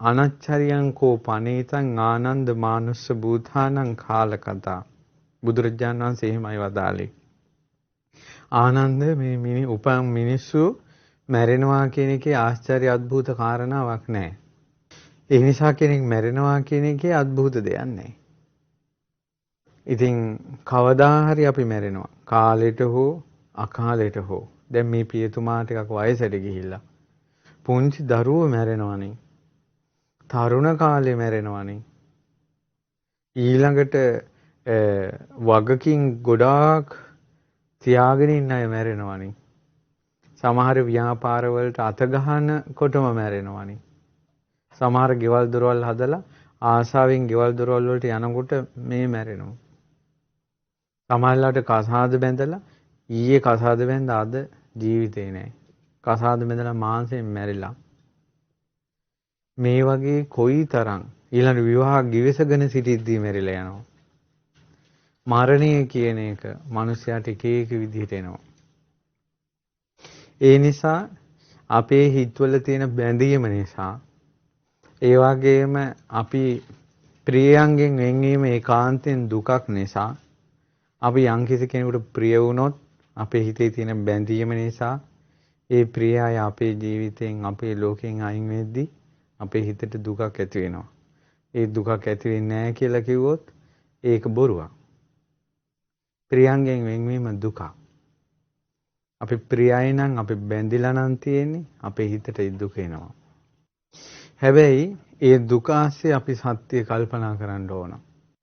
අනච්චරියං කෝ පනීතං ආනන්ද මානුස්ස භූතානං කාලකතා. බුදුරජාණන් වහන්සේ එහෙමයි වදාළේ. ආනන්ද මේ උපන් මිනිස්සු මැරෙනවා කියන එකේ ආශ්චර්ය අద్భుත කාරණාවක් නැහැ. ඒ නිසා කෙනෙක් මැරෙනවා කියන එකේ අద్భుත දෙයක් නැහැ. ඉතින් කවදා හරි අපි මැරෙනවා. කාලෙට හෝ අකාලෙට හෝ. දැන් මේ පියතුමා ටිකක් වයසට ගිහිල්ලා. පුංචි දරුවෝ මැරෙනවනේ. තරුණ කාලේ මැරෙනවනේ. ඊළඟට වගකින් ගොඩාක් තියාගෙන ඉන්න අය මැරෙනවනේ. සමහර ව්‍යාපාරවලට අත ගහනකොටම මැරෙනවනේ. සමහර ගෙවල් දොරවල් හදලා ආසාවෙන් ගෙවල් දොරවල් වලට යනකොට මේ මැරෙනවා. සමහරලාට කසාද බැඳලා ඊයේ කසාද බැඳ අද ජීවිතේ නැහැ. කසාද බැඳලා මාංශයෙන් මැරිලා. මේ වගේ කොයිතරම් ඊළඟ විවාහ ගිවිසගෙන සිටිද්දී මැරිලා යනවා. මරණය කියන එක මිනිස්යාට එක එක විදිහට එනවා. ඒ නිසා අපේ හිතවල තියෙන බැඳීම නිසා ඒ වගේම අපි ප්‍රියයන්ගෙන් වෙන්වීම ඒකාන්තයෙන් දුකක් නිසා අපි යම්කිසි කෙනෙකුට ප්‍රිය වුණොත් අපේ හිතේ තියෙන බැඳීම නිසා ඒ ප්‍රිය අය අපේ ජීවිතෙන් අපේ ලෝකෙන් අයින් වෙද්දී අපේ හිතට දුකක් ඇති වෙනවා. ඒ දුකක් ඇති වෙන්නේ නැහැ කියලා කිව්වොත් ඒක බොරුවක්. ප්‍රියයන්ගෙන් වෙන්වීම දුකක්. අපි ප්‍රියයි නම් අපි බැඳිලා නම් තියෙන්නේ අපේ හිතට ඒ දුක එනවා. හැබැයි ඒ දුක ASCII අපි සත්‍ය කල්පනා කරන්න ඕන.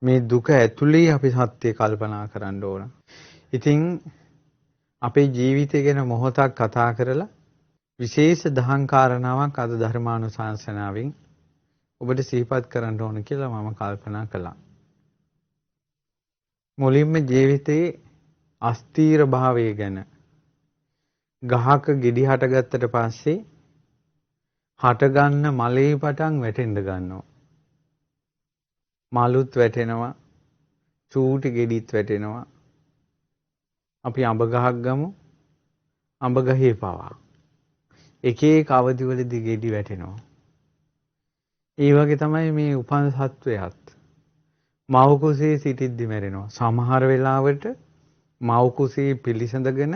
මේ දුක ඇතුලේ අපි සත්‍ය කල්පනා කරන්න ඕන. ඉතින් අපේ ජීවිතය ගැන මොහොතක් කතා කරලා විශේෂ දහම් කාරණාවක් අද ධර්මානුශාසනාවෙන් ඔබට සිහිපත් කරන්න ඕන කියලා මම කල්පනා කළා. මුලින්ම ජීවිතයේ අස්තීර භාවය ගැන ගහක ගෙඩි හටගත්තට පස්සේ හටගන්න මලේ පටන් වැටෙන්න ගන්නවා. මලුත් වැටෙනවා, චූටි ගෙඩිත් වැටෙනවා. අපි අඹ ගහක් ගමු. අඹ ගහේ පවා එක එක අවදිවලදී ගෙඩි වැටෙනවා. ඒ වගේ තමයි මේ උපන් සත්වයාත් මව් කුසේ සිටිද්දි මැරෙනවා. සමහර වෙලාවට මව් කුසේ පිළිසඳගෙන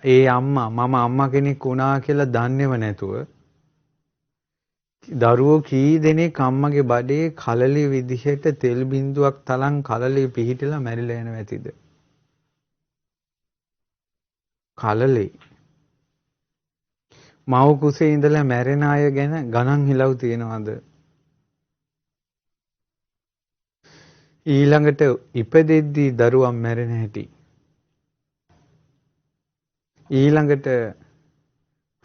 ඒ අම්මා මම අම්මා කෙනෙක් වුණා කියලා දන්නේම නැතුව දරුවෝ කී දෙනෙක් අම්මගේ බඩේ කලලි විදිහට තෙල් බින්දුවක් තරම් කලලි පිහිටලා මැරිලා යනවා ඇතිද? කලලි මව් කුසේ ඉඳලා මැරෙන අය ගැන ගණන් හිලව් තියනවාද? ඊළඟට ඉපදෙද්දී දරුවන් මැරෙන හැටි. ඊළඟට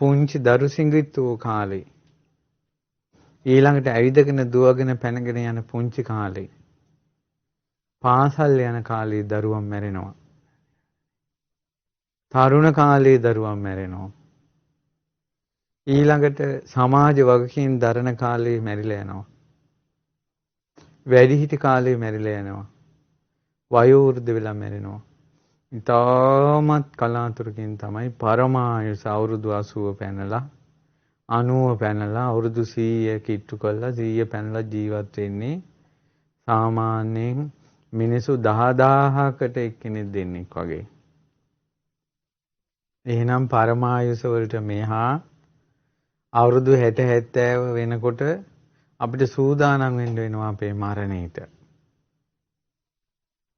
පුංචි දරු සිඟිත්තු කාලේ. ඊළඟට ඇවිදගෙන දුවගෙන පැනගෙන යන පුංචි කාලේ. පාසල් යන කාලේ දරුවන් මැරෙනවා. තරුණ කාලේ දරුවන් මැරෙනවා. ඊළඟට සමාජ වගකීම් දරන කාලේ මැරිලා යනවා. වැඩිහිටි කාලේ මැරිලා යනවා. වයෝ වෘද්ධ වෙලා මැරෙනවා. ඉතාමත් කලාතුරකින් තමයි පරමායුෂ අවුරුදු 80 පැනලා 90 පැනලා අවුරුදු 100 කිට්ටු කරලා 100 පැනලා ජීවත් වෙන්නේ සාමාන්‍යයෙන් මිනිසු 10000කට එක්කෙනෙක් දෙන්නෙක් වගේ. එහෙනම් පරමායුෂ වලට මෙහා අවුරුදු 60 70 වෙනකොට අපිට සූදානම් වෙන්න වෙනවා අපේ මරණයට.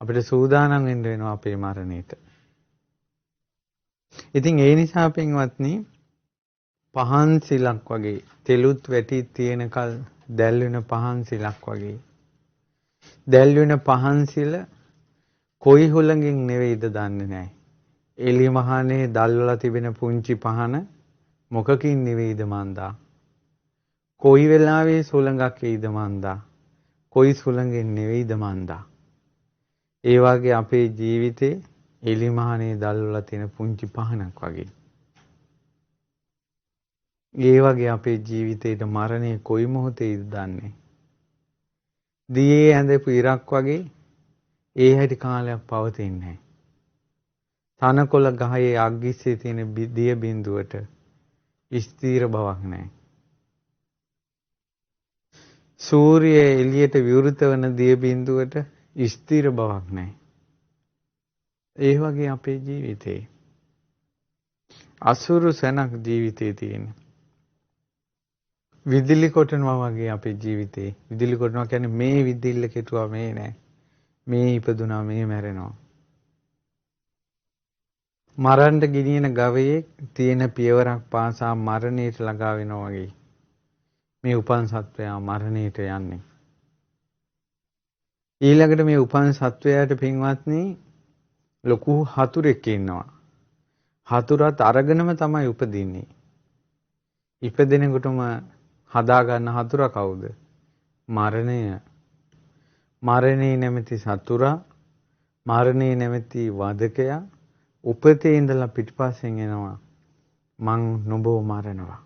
අපිට සූදානම් වෙන්න වෙනවා අපේ මරණයට. ඉතින් ඒ නිසා පින්වත්නි පහන් සිලක් වගේ තෙලුත් වැටි තියෙනකල් දැල් වෙන පහන් සිලක් වගේ. දැල් වෙන පහන් සිල කොයි හුලඟින් නෙවෙයිද දන්නේ නැහැ. එළි මහනේ දැල්වලා තිබෙන පුංචි පහන මොකකින් නෙවෙයිද මන්දා. කොයි වෙලාවෙ සුළඟක් එයිද මන්දා. කොයි සුළඟෙන් නෙවෙයිද මන්දා. ඒ වගේ අපේ ජීවිතේ එළි මහනේ දැල්වලා තියෙන පුංචි පහනක් වගේ. ඒ වගේ අපේ ජීවිතේට මරණය කොයි මොහොතේද දන්නේ. දියේ ඇඳපු ඉරක් වගේ ඒ හැටි කාලයක් පවතින්නේ නැහැ. තනකොළ ගහේ අග්ගිස්සේ තියෙන දිය බිඳුවට ස්ථීර බවක් නැහැ. සූර්යය එළියට විවෘත වන දිය බිඳුවට ස්ථිර බවක් නැහැ. ඒ වගේ අපේ ජීවිතේ අසුරු සැනක් ජීවිතේ තියෙන. විදුලි කොටනවා වගේ අපේ ජීවිතේ. විදුලි කොටනවා කියන්නේ මේ විදුල්ල කෙටුවා මේ නෑ. මේ ඉපදුනා මේ මැරෙනවා. මරන්න ගෙනියන ගවයේ තියෙන පියවරක් පාසා මරණයට ළඟා වෙනවා වගේ. මේ උපන් සත්වයා මරණයට යන්නේ. ඊළඟට මේ උපන් සත්වයාට පින්වත්නි ලොකු හතුරෙක් ඉන්නවා. හතුරත් අරගෙනම තමයි උපදින්නේ. ඉපදෙනකොටම හදා ගන්න හතුරා කවුද? මරණය. මරණේ නැමැති සතුරා, මරණේ නැමැති වදකයා උපතේ ඉඳලා පිටිපස්සෙන් එනවා. මං නුඹව මරනවා.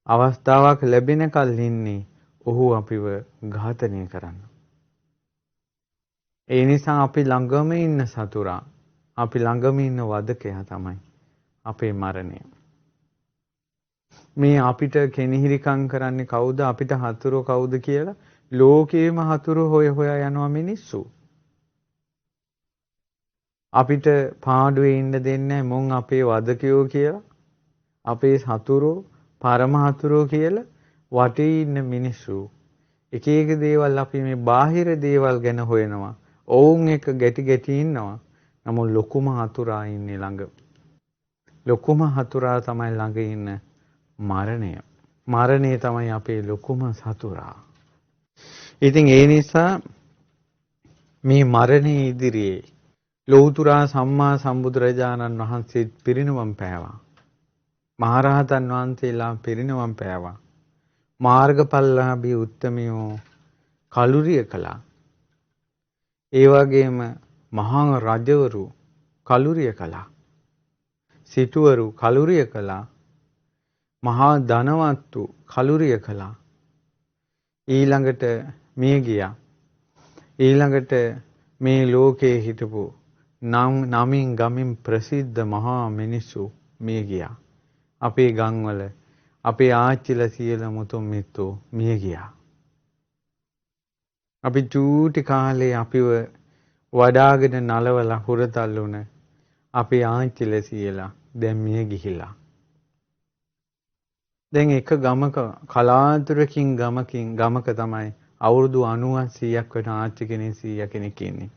අවස්ථාවක් ලැබෙන කල් ඉන්නේ ඔහු අපිව ඝාතනය කරන්න. ඒ නිසා අපි ළඟම ඉන්න සතුරා, අපි ළඟම ඉන්න වදකයා තමයි අපේ මරණය. මේ අපිට කෙනිහිරිකම් කරන්නේ කවුද? අපිට හතුරු කවුද කියලා ලෝකේම හතුරු හොය හොයා යනවා මිනිස්සු. අපිට පාඩුවේ ඉන්න දෙන්නේ මොන් අපේ වදකයෝ කියලා, අපේ හතුරෝ, පරම හතුරෝ කියලා වටේ ඉන්න මිනිස්සු. එක එක දේවල් අපි මේ බාහිර දේවල් ගැන හොයනවා. ඔවුන් එක ගැටි ගැටි ඉන්නවා. නමුත් ලොකුම හතුරා ඉන්නේ ළඟ. ලොකුම හතුරා තමයි ළඟ ඉන්න මරණය. මරණය තමයි අපේ ලොකුම සතුරා. ඉතින් ඒ නිසා මේ මරණය ඉදිරියේ ලෞතුරා සම්මා සම්බුදුරජාණන් වහන්සේ පිරිනිවන් පෑවා. මහරහතන් වහන්සේලා පිරිනිවන් පෑවා. මාර්ගඵලලාභී උත්තමයෝ කලුරිය කළා. ඒ වගේම මහා රජවරු කලුරිය කළා. සිටුවරු කලුරිය කළා. මහා ධනවත්තු කලුරිය කළා. ඊළඟට මිය ගියා. ඊළඟට මේ ලෝකේ හිටපු නමින් ගමින් ප්‍රසිද්ධ මහා මිනිස්සු මිය ගියා. අපේ ගම්වල අපේ ආච්චිලා සියලු මුතුන් මිත්තෝ මිය ගියා. අපි චූටි කාලේ අපිව වඩාගෙන නලවලා හුරතල් වුණ අපේ ආච්චිලා සියලා දැන් මිය ගිහිලා. දැන් එක ගමක කලාතුරකින් ගමක තමයි අවුරුදු 90ක් 100ක් වෙන ආච්චි කෙනෙක් 100 කෙනෙක් ඉන්නේ.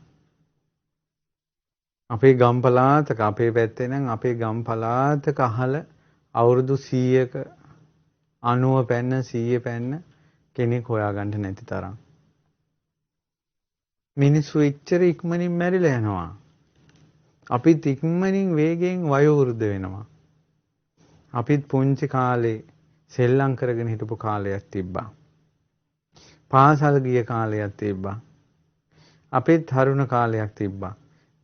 අපේ ගම් පළාතක අපේ පැත්තේ නම් අපේ ගම් පළාතක අහල අවුරුදු 100ක 90 පැන්න 100 පැන්න කෙනෙක් හොයාගන්න නැති තරම්. මිනිස්සු එච්චර ඉක්මනින් මැරිලා යනවා. අපිත් ඉක්මනින් වේගයෙන් වයෝ වෘද්ධ වෙනවා. අපිත් පුංචි කාලේ සෙල්ලම් කරගෙන හිටපු කාලයක් තිබ්බා. පාසල් ගිය කාලයක් තිබ්බා. අපිත් තරුණ කාලයක් තිබ්බා.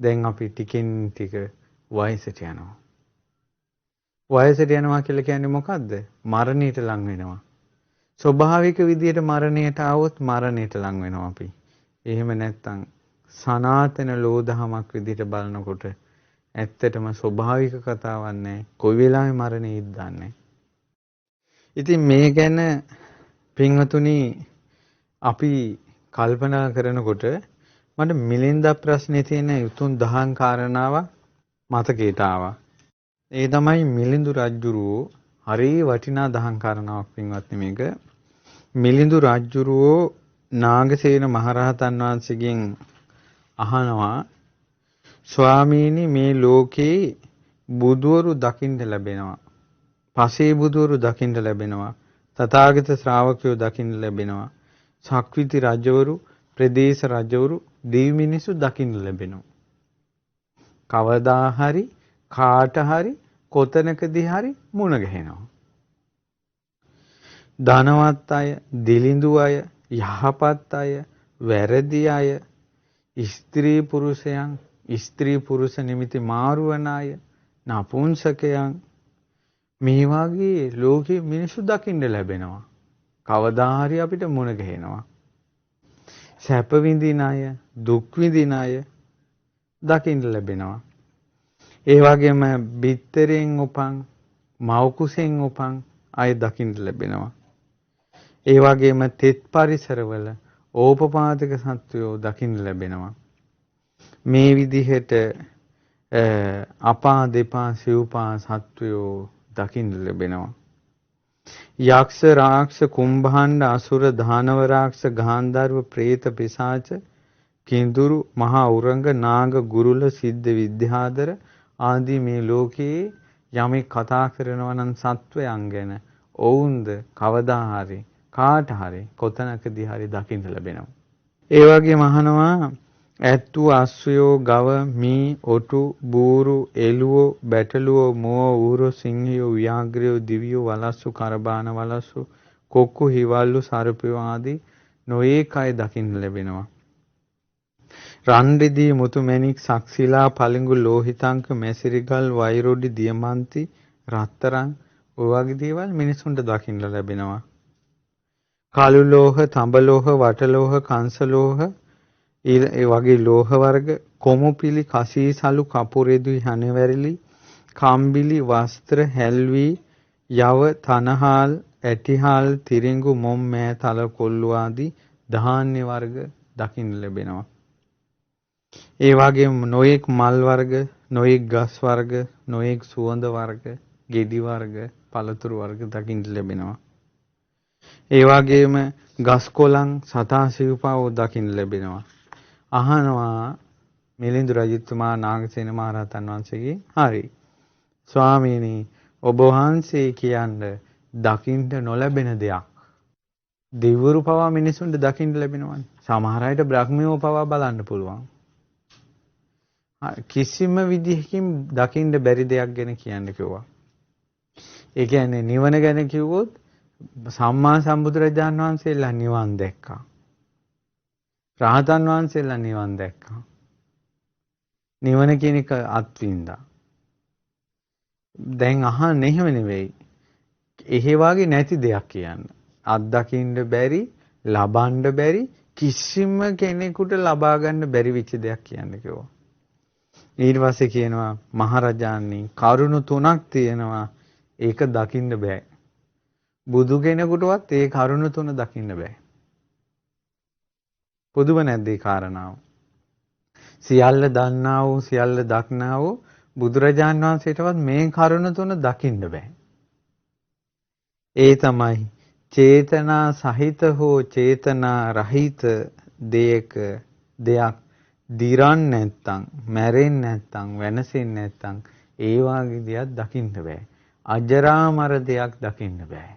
දැන් අපි ටිකෙන් ටික වයසට යනවා. වයසට යනවා කියලා කියන්නේ මොකද්ද? මරණයට ලං වෙනවා. ස්වභාවික විදියට මරණයට આવොත් මරණයට ලං වෙනවා අපි. එහෙම නැත්නම් සනාතන ලෝධහමක් විදියට බලනකොට ඇත්තටම ස්වභාවික කතාවක් නැහැ. කොයි වෙලාවෙ මරණය ඉද්දන්නේ. ඉතින් මේ ගැන පින්වතුනි අපි කල්පනා කරනකොට මට මිලින්ද ප්‍රශ්නේ තියෙන උතුම් දහම් කාරණාවක් මතකයට ආවා. ඒ තමයි මිලිඳු රජුරෝ හරි වටිනා දහම් කාරණාවක් පින්වත්නි මේක. මිලිඳු රජුරෝ නාගසේන මහරහතන් වහන්සේගෙන් අහනවා ස්වාමීනි මේ ලෝකේ බුදවරු දකින්න ලැබෙනවා. පසේ බුදවරු දකින්න ලැබෙනවා. තථාගත ශ්‍රාවකයෝ දකින්න ලැබෙනවා. සක්විති රජවරු, ප්‍රදේශ රජවරු, දෙවි මිනිසු දකින්න ලැබෙනවා. කවදා හරි කාට හරි කොතනකදී හරි මුණ ගැහෙනවා. ධනවත් අය, දිලිඳු අය, යහපත් අය, වැරදි අය, ස්ත්‍රී පුරුෂයන්, ස්ත්‍රී පුරුෂ නිමිති මාරුවන අය, නපුංසකයන් මේ වගේ ලෝකේ මිනිස්සු දකින්න ලැබෙනවා. කවදා හරි අපිට මුණ ගැහෙනවා. සැප විඳින අය, දුක් විඳින අය දකින්න ලැබෙනවා. ඒ වගේම බිත්තරෙන් උපන්, මව් කුසෙන් උපන් අය දකින්න ලැබෙනවා. ඒ වගේම තෙත් පරිසරවල ඕපපාතික සත්වයෝ දකින්න ලැබෙනවා. මේ විදිහට අපා දෙපා සිව්පා සත්වයෝ දකින්න ලැබෙනවා. යක්ෂ රාක්ෂ කුම්භාණ්ඩ අසුර දානව රාක්ෂ ගාන්ධර්ව പ്രേත පිසාච කිඳුරු මහා උරංග නාග ගුරුල සිද්ධ විද්‍යාදර ආදී මේ ලෝකයේ යමෙක් කතා කරනවා නම් සත්වයන් ගැන ඔවුන්ද කවදා හරි කාට හරි කොතනකදී හරි දකින්න ලැබෙනවා. ඒ වගේම අහනවා ඇත්තු අස්සයෝ ගව මී ඔටු බූරු එළුවෝ බැටළුවෝ මුව ඌරෝ සිංහයෝ ව්‍යාග්‍රයෝ දිවියෝ වලස්සු කරබාන වලස්සු කොක්කු හිවල්ලු සර්පයෝ ආදී නොඒක අය දකින්න ලැබෙනවා. රන් රිදී මුතු මැණික් සක්සිලා පලිඟු ලෝහිතංක මැසිරිගල් වෛරොඩි දියමන්ති රත්තරන් ඔය වගේ දේවල් මිනිසුන්ට දකින්න ලැබෙනවා. කළු ලෝහ, තඹ ලෝහ, වට ලෝහ, කංශ ලෝහ ඒ වගේ ලෝහ වර්ග කොමුපිලි කසීසලු කපුරෙදු හනවැරලි කම්බිලි වස්ත්‍ර හැල්වි යව තනහාල් ඇටිහාල් තිරිඟු මොම් මෑ තල කොල්ලු ආදී ධාන්‍ය වර්ග දකින්න ලැබෙනවා. ඒ වගේම නොයෙක් මල් වර්ග, නොයෙක් ගස් වර්ග, නොයෙක් සුවඳ වර්ග, ගෙඩි වර්ග, පළතුරු වර්ග දකින්න ලැබෙනවා. ඒ වගේම ගස් කොළන් සතා සිව්පාවෝ දකින්න ලැබෙනවා. අහනවා මිලිඳු රජතුමා නාගසේන මහරහතන් වහන්සේගේ හරි ස්වාමීනි ඔබ වහන්සේ කියන්නේ දකින්න නොලැබෙන දෙයක් දෙවිවරු පවා මිනිසුන්ට දකින්න ලැබෙනවානේ. සමහර අයට බ්‍රහ්මියෝ පවා බලන්න පුළුවන්. කිසිම විදිහකින් දකින්න බැරි දෙයක් ගැන කියන්න කිව්වා. ඒ කියන්නේ නිවන ගැන කිව්වොත් සම්මා සම්බුදුරජාණන් වහන්සේලා නිවන් දැක්කා. රහතන් වහන්සේලා නිවන් දැක්කා. නිවන කියන එක අත්විඳා. දැන් අහන්නේ එහෙම නෙවෙයි. එහෙ වාගේ නැති දෙයක් කියන්න. අත්දකින්න බැරි, ලබන්න බැරි කිසිම කෙනෙකුට ලබා ගන්න බැරි වෙච්ච දෙයක් කියන්න කිව්වා. ඊට පස්සේ කියනවා මහරජාණනි කරුණු තුනක් තියෙනවා ඒක දකින්න බෑ. බුදු කෙනෙකුටවත් ඒ කරුණු තුන දකින්න බෑ. පුදුම නැද්ද ඒ කාරණාව? සියල්ල දන්නා වූ සියල්ල දක්නා වූ බුදුරජාන් වහන්සේටවත් මේ කරුණ තුන දකින්න බෑ. ඒ තමයි චේතනා සහිත හෝ චේතනා රහිත දෙයක් දිරන් නැත්තම්, මැරෙන්නේ නැත්තම්, වෙනසෙන්නේ නැත්තම් ඒ වාගේ දෙයක් දකින්න බෑ. අජරාමර දෙයක් දකින්න බෑ.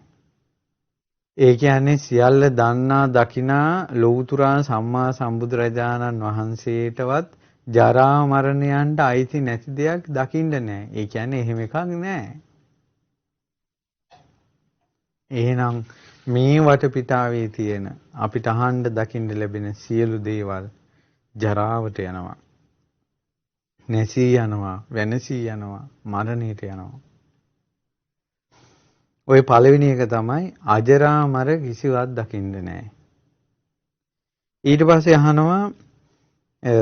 ඒ කියන්නේ සියල්ල දන්නා දකිනා ලෞතුරා සම්මා සම්බුදුරජාණන් වහන්සේටවත් ජරා මරණයන්ට අයිති නැති දෙයක් දකින්න නෑ. ඒ කියන්නේ එහෙම එකක් නෑ. එහෙනම් මේ වටපිටාවේ තියෙන අපිට අහන්න දකින්න ලැබෙන සියලු දේවල් ජරාවට යනවා. නැසී යනවා, වෙනසී යනවා, මරණයට යනවා. ඔය පළවෙනි එක තමයි අජරාමර කිසිවක් දකින්න නෑ. ඊට පස්සේ අහනවා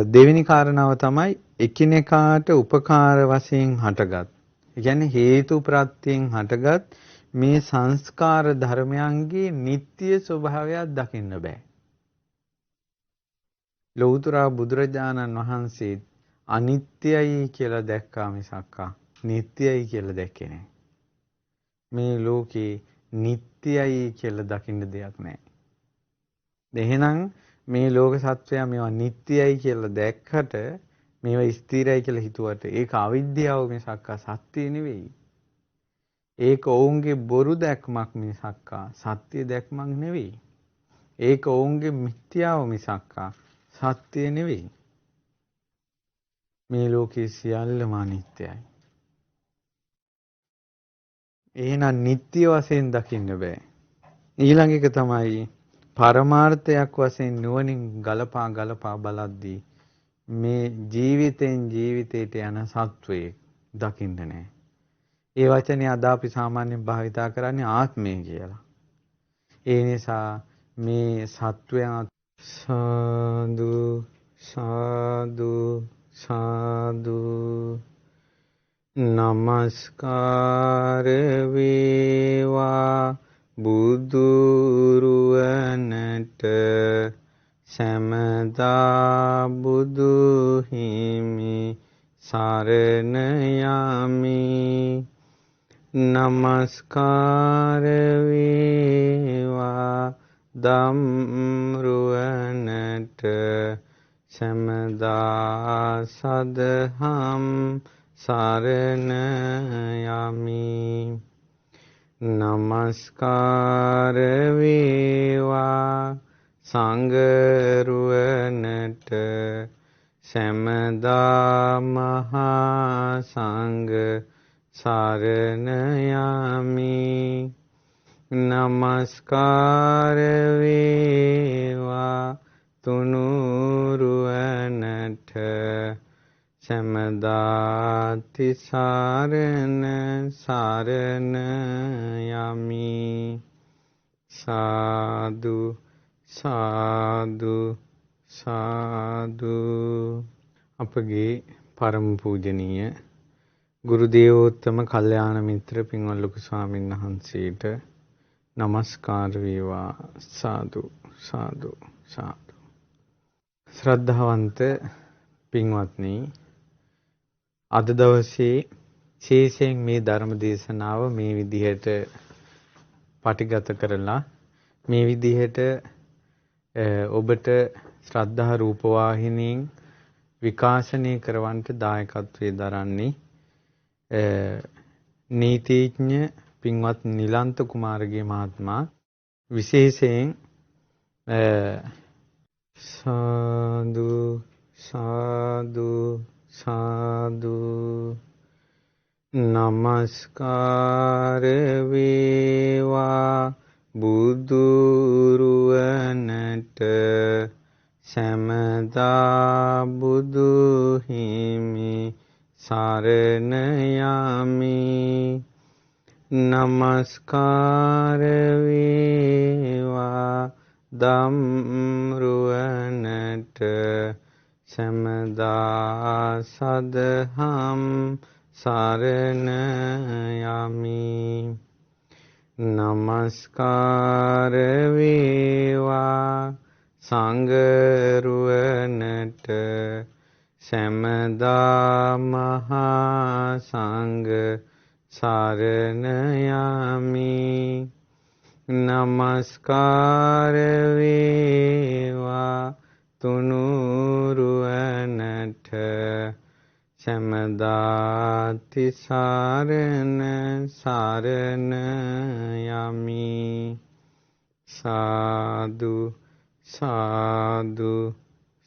දෙවෙනි කාරණාව තමයි එකිනෙකාට උපකාර වශයෙන් හටගත්. ඒ කියන්නේ හේතු ප්‍රත්‍යයෙන් හටගත් මේ සංස්කාර ධර්මයන්ගේ නিত্য ස්වභාවයක් දකින්න බෑ. ලෞතර බුදුරජාණන් වහන්සේ අනිත්‍යයි කියලා දැක්කා මිසක් නිට්ටයයි කියලා දැක්කේ නෑ. මේ ලෝකේ නිට්ටයයි කියලා දකින්න දෙයක් නෑ. එහෙනම් මේ ලෝක සත්‍යය මේවා නිට්ටයයි කියලා දැක්කට මේවා ස්ථිරයි කියලා හිතුවට ඒක අවිද්‍යාව මිසක් සත්‍ය නෙවෙයි. ඒක ඔවුන්ගේ බොරු දැක්මක් මිසක් සත්‍ය දැක්මක් නෙවෙයි. ඒක ඔවුන්ගේ මිත්‍යාව මිසක් සත්‍ය නෙවෙයි. මේ ලෝකේ සියල්ලම අනිත්‍යයි. එහෙනම් නිට්ටය වශයෙන් දකින්න බෑ. ඊළඟ එක තමයි පරමාර්ථයක් වශයෙන් නුවණින් ගලපා බලද්දී මේ ජීවිතෙන් ජීවිතයට යන සත්වයේ දකින්න නෑ. ඒ වචනේ අද අපි සාමාන්‍යයෙන් භාවිතා කරන්නේ ආත්මය කියලා. ඒ නිසා මේ සත්වයා සාදු සාදු සාදු නමස්කාර වේවා බුදුරු සැමදා බුදු හිමි සරණ යමි. නමස්කාර වේවා ධම්රුවනට සැමදා සදහම් සරණ යමි. නමස්කාර වේවා සංඝරුවනට සැමදා මහා සංඝ සරණ යමි. නමස්කාර වේවා තුනුරුවනට සැමදා තිසරණ සරණ යමි. සාදු සාදු සාදු. අපගේ පරම පූජනීය ගුරු දේවෝත්තම කල්යාණ මිත්‍ර පින්වත් ලොකු ස්වාමීන් වහන්සේට නමස්කාර වේවා. සාදු සාදු සාදු. ශ්‍රද්ධාවන්ත පින්වත්නි, අද දවසේ ශේෂයෙන් මේ ධර්ම දේශනාව මේ විදිහට පටිගත කරලා මේ විදිහට ඔබට ශ්‍රද්ධා රූපවාහිනියෙන් විකාශනය කරවන්නට දායකත්වයේ දරන්නේ නීතිඥ පින්වත් නිලන්ත කුමාරගේ මහත්මයා. විශේෂයෙන් සාදු සාදු සාදු. නමස්කාර වේවා බුදුරුවනට සැමදා බුදු හිමි සරණ යමි. නමස්කාර වේවා ධම්රුවනට සැමදා සදහම් සරණ යමි. නමස්කාර වේවා සංඝරුවනට සැමදා මහා සංඝ සරණ යමි. නමස්කාර වේවා තුනුරුවනට සැමදා තිසරණ සරණ යමි. සාදු සාදු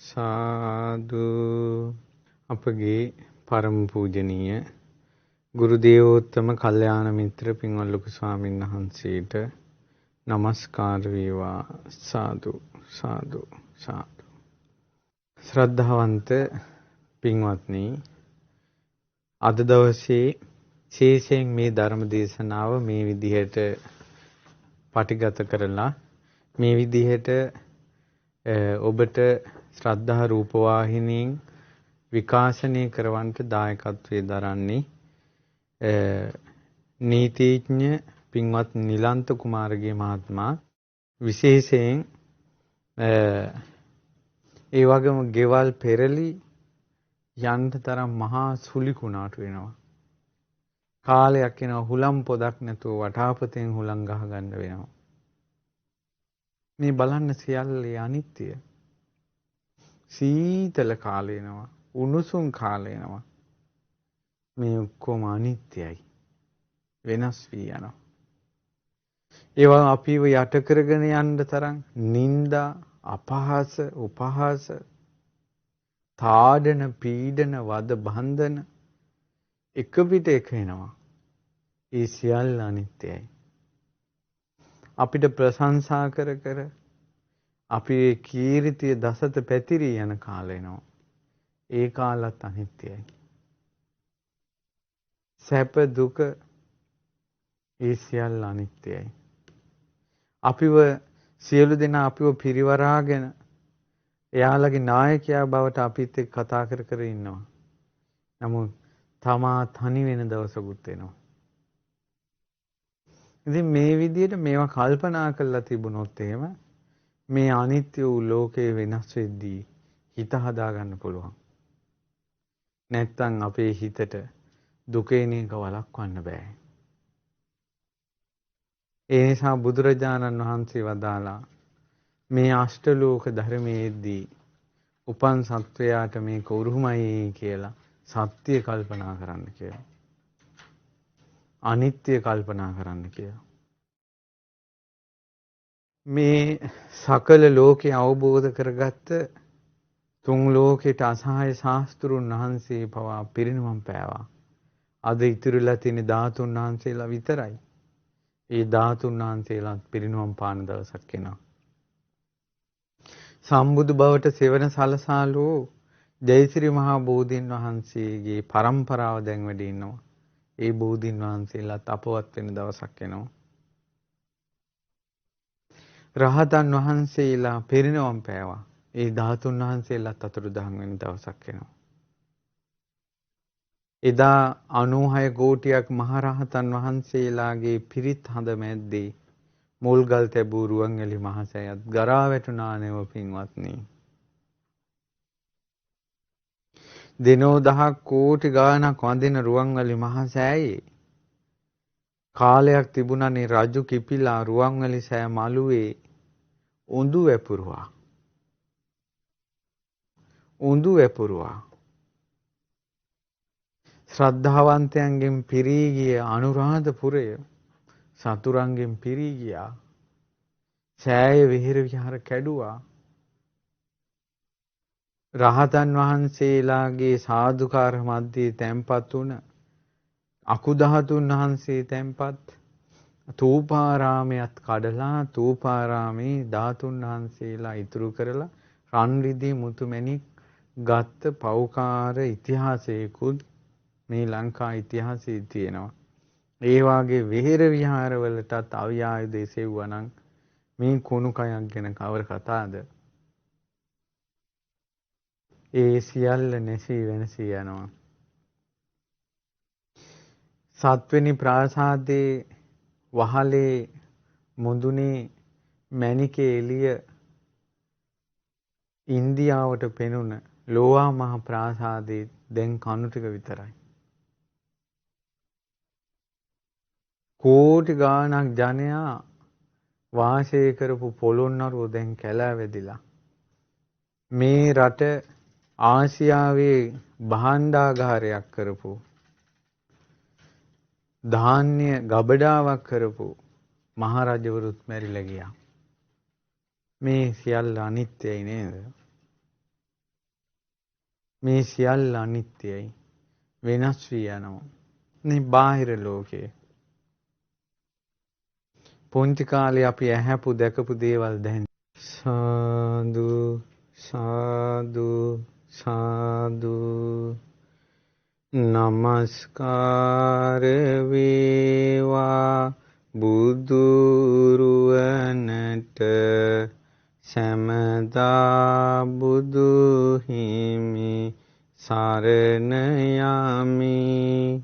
සාදු. අපගේ පරම පූජනීය ගුරු දේවෝත්තම කල්යාණ මිත්‍ර පින්වත් ලොකු ස්වාමීන් වහන්සේට නමස්කාර වේවා. සාදු සාදු සාදු. ශ්‍රද්ධාවන්ත පින්වත්නි, අද දවසේ ශේෂයෙන් මේ ධර්ම දේශනාව මේ විදිහට පටිගත කරලා මේ විදිහට ඔබට ශ්‍රද්ධා රූපවාහිනියෙන් විකාශනය කරවන්නට දායකත්වයේ දරන්නේ නීතිඥ පින්වත් නිලන්ත කුමාරගේ මහත්මයා. විශේෂයෙන් ඒ වගේම ගෙවල් පෙරලි යන්න තරම් මහා සුලි කුණාටු වෙනවා. කාලයක් එනවා හුලම් පොදක් නැතුව වටාපතෙන් හුලම් ගහ ගන්න වෙනවා. මේ බලන්න සියල්ලේ අනිත්‍ය. සීතල කාලේ එනවා, උණුසුම් කාලේ එනවා. මේ ඔක්කොම අනිත්‍යයි. වෙනස් වී යනවා. ඒවා අපිව යට කරගෙන යන්න තරම් නිന്ദා, අපහාස, උපහාස, තාඩන, පීඩන, වද බන්ධන එක පිට එක එනවා. ඒ සියල්ල අනිත්‍යයි. අපිට ප්‍රශංසා කර කර අපේ කීර්තිය දසත පැතිරී යන කාල එනවා. ඒ කාලත් අනිත්‍යයි. සැප දුක ඒ සියල්ල අනිත්‍යයි. අපිව සියලු දෙනා අපිව පිරිවරාගෙන එයාලගේ නායකයා බවට අපිත් එක්ක කතා කර කර ඉන්නවා. නමුත් තමා තනි වෙන දවසකුත් එනවා. ඉතින් මේ විදිහට මේවා කල්පනා කරලා තිබුණොත් එහෙම මේ අනිත්‍ය වූ ලෝකේ වෙනස් වෙද්දී හිත හදා ගන්න පුළුවන්. නැත්තම් අපේ හිතට දුකේන එක වළක්වන්න බෑ. ඒ නිසා බුදුරජාණන් වහන්සේ වදාලා මේ අෂ්ටලෝක ධර්මයේදී උපන් සත්වයාට මේක උරුමයි කියලා සත්‍ය කල්පනා කරන්න කියලා. අනිත්‍ය කල්පනා කරන්න කියලා. මේ සකල ලෝකේ අවබෝධ කරගත්ත තුන් ලෝකෙට අසහාය ශාස්ත්‍රුන් වහන්සේ පවා පිරිනිවන් පෑවා. අද ඉතිරිලා තියෙන ධාතුන් වහන්සේලා විතරයි. ඒ ධාතුන් වහන්සේලාත් පිරිනිවන් පාන දවසක් එනවා. සම්බුදු බවට සෙවන සලසාලු ජයසිරි මහා බෝධීන් වහන්සේගේ පරම්පරාව දැන් වැඩ ඉන්නවා. ඒ බෝධීන් වහන්සේලාත් අපවත් වෙන දවසක් එනවා. රහතන් වහන්සේලා පිරිනිවන් පෑවා. ඒ ධාතුන් වහන්සේලාත් අතුරුදහන් වෙන දවසක් එනවා. එදා 96 කෝටියක් මහරහතන් වහන්සේලාගේ පිරිත් හඳ මැද්දේ මුල්ගල් තැබූ රුවන්වැලි මහසෑයත් ගරා වැටුණා නෙව පින්වත්නි. දිනෝ 10 කෝටි ගාණක් වඳින රුවන්වැලි මහසෑයේ කාලයක් තිබුණනේ රජු කිපිලා රුවන්වැලි සෑ මළුවේ උඳු වැපුරුවා. උඳු වැපුරුවා. ශ්‍රද්ධාවන්තයන්ගෙන් පිරී ගිය අනුරාධපුරය සතුරන්ගෙන් පිරී ගියා. සෑය විහෙර විහාර කැඩුවා. රහතන් වහන්සේලාගේ සාදුකාර මැද්දේ තැන්පත් වුණ අකුධාතුන් වහන්සේ තැන්පත් තූපාරාමයට කඩලා තූපාරාමේ ධාතුන් වහන්සේලා ඉතුරු කරලා රන් රිදී මුතුමැණික් ගත්ත පෞකාර ඉතිහාසයකුත් මේ ලංකා ඉතිහාසයේ තියෙනවා. ඒ වාගේ විහෙර විහාරවලටත් අව්‍යායුධ එසෙව්වා නම් මේ කුණු කයක් ගැන කවර කතාවද? ඒ සියල්ල නැසී වෙනසී යනවා. සත්වෙනි ප්‍රාසාදයේ වහලේ මුදුනේ මැණිකේ එළිය ඉන්දියාවට පෙනුන ලෝවා මහ ප්‍රාසාදයේ දැන් කණු ටික විතරයි. කෝටි ගාණක් ජනයා වාසය කරපු පොළොන්නරුව දැන් කැලෑ වැදිලා. මේ රට ආසියාවේ භාණ්ඩාගාරයක් කරපු ධාන්‍ය ගබඩාවක් කරපු මහරජවරුත් මැරිලා ගියා. මේ සියල්ල අනිත්‍යයි නේද? මේ සියල්ල අනිත්‍යයි. වෙනස් වී යනවා. මේ බාහිර ලෝකේ පොන්ති කාලේ අපි ඇහැපු දැකපු දේවල් දැන් සාදු සාදු සාදු නමස්කාර වේවා බුදුරුවනට සමදා බුදු හිමි සරණ යමි.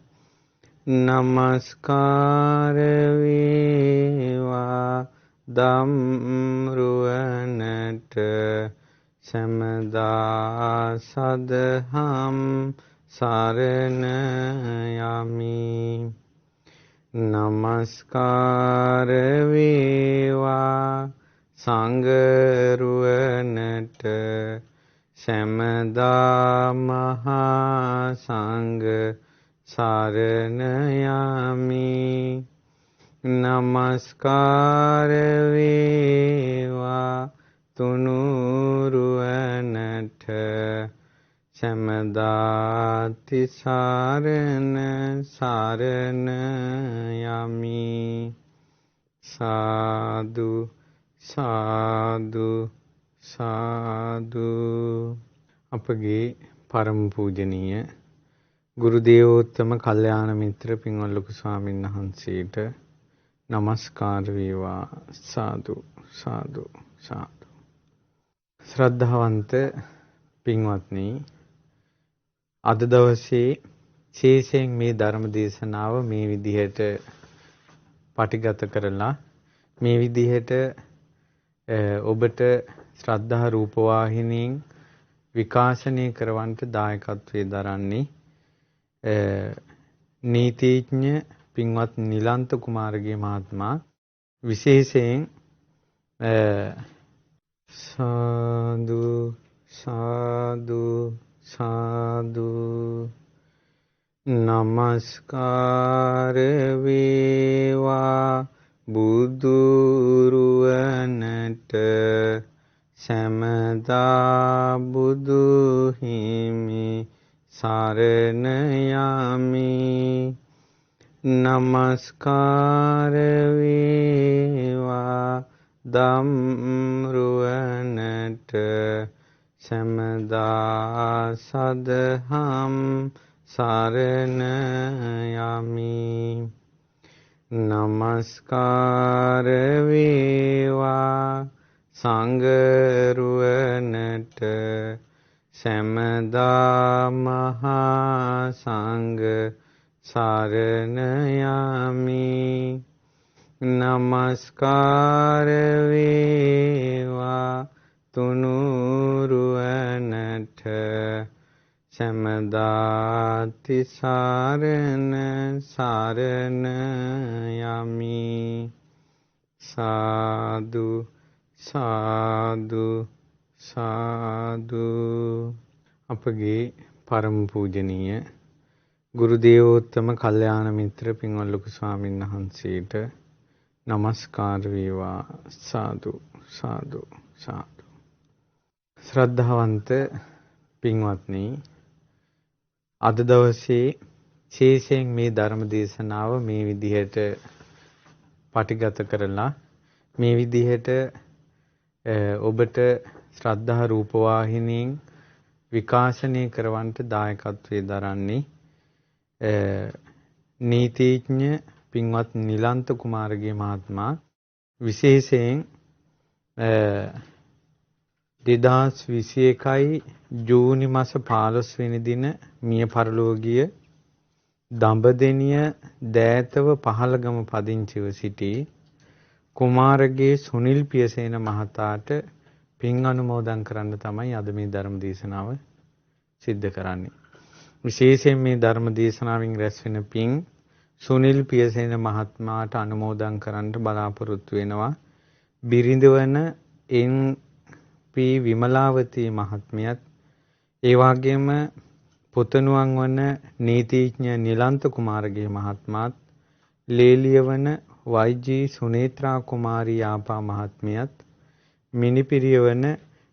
නමස්කාර වේවා ධම්රුවනට සමදා සදහම් සරණ යමි. නමස්කාර වේවා සංඝරුවනට සමදා මහා සංඝ සරණ යමි. නමස්කාර වේවා තුනුරුවනට සමදාති සරණ සරණ යමි. සාදු සාදු සාදු. අපගේ පරම පූජනීය ගුරු දේවෝත්තම කල්යාණ මිත්‍ර පින්වත් ලොකු ස්වාමීන් වහන්සේට නමස්කාර වේවා. සාදු සාදු සාදු. ශ්‍රද්ධාවන්ත පින්වත්නි, අද දවසේ ශේෂයෙන් මේ ධර්ම දේශනාව මේ විදිහට පටිගත කරලා මේ විදිහට ඔබට ශ්‍රද්ධා රූපවාහිනීන් විකාශනය කරවන්නට දායකත්වයේ දරන්නේ නීතිඥ පින්වත් නිලන්ත කුමාරගේ මහත්මයා විශේෂයෙන් සාදු සාදු සාදු නමස්කාර වේවා බුදුරුවනට සමදා බුදු හිමි සරණ යමි නමස්කාර වේවා ධම්රුවනට සමදා සදහම් සරණ යමි නමස්කාර වේවා සංඝරුවනට සමදා මහා සංඝ සරණ යමි නමස්කාර වේවා තුනුරුවනට සමදාති සරණ සරණ යමි සාදු සාදු සාදු අපගේ පරම පූජනීය ගුරු දේවෝත්තම කල්යාණ මිත්‍ර පින්වත් ලොකු ස්වාමීන් වහන්සේට නමස්කාර වේවා සාදු සාදු සාදු ශ්‍රද්ධාවන්ත පින්වත්නි අද දවසේ ශේෂයෙන් මේ ධර්ම දේශනාව මේ විදිහට පටිගත කරලා මේ විදිහට ඔබට ශ්‍රද්ධා රූපවාහිනීන් විකාශනය කරවන්නට දායකත්වයේ දරන්නේ නීතිඥ පින්වත් නිලන්ත කුමාරගේ මහත්මයා විශේෂයෙන් 2021 ජූනි මාස 15 වෙනි දින මිය පරලොව ගිය දඹදෙණිය දෑතව පහළගම පදිංචිව සිටි කුමාරගේ සුනිල් පියසේන මහතාට පින් අනුමෝදන් කරන්න තමයි අද මේ ධර්ම දේශනාව සිද්ධ කරන්නේ. විශේෂයෙන් මේ ධර්ම දේශනාවෙන් රැස් වෙන පින් සුනිල් පියසේන මහත්මයාට අනුමෝදන් කරන්න බලාපොරොත්තු වෙනවා. බිරිඳ වන එන්.පී. විමලාවතී මහත්මියත් ඒ වගේම පුතණුවන් වන නීතිඥ නිලන්ත කුමාරගේ මහත්මයාත් ලේලිය වන වයි.ජී. සුනේත්‍රා කුමාරී ආපා මහත්මියත් මිනිපිරිය වන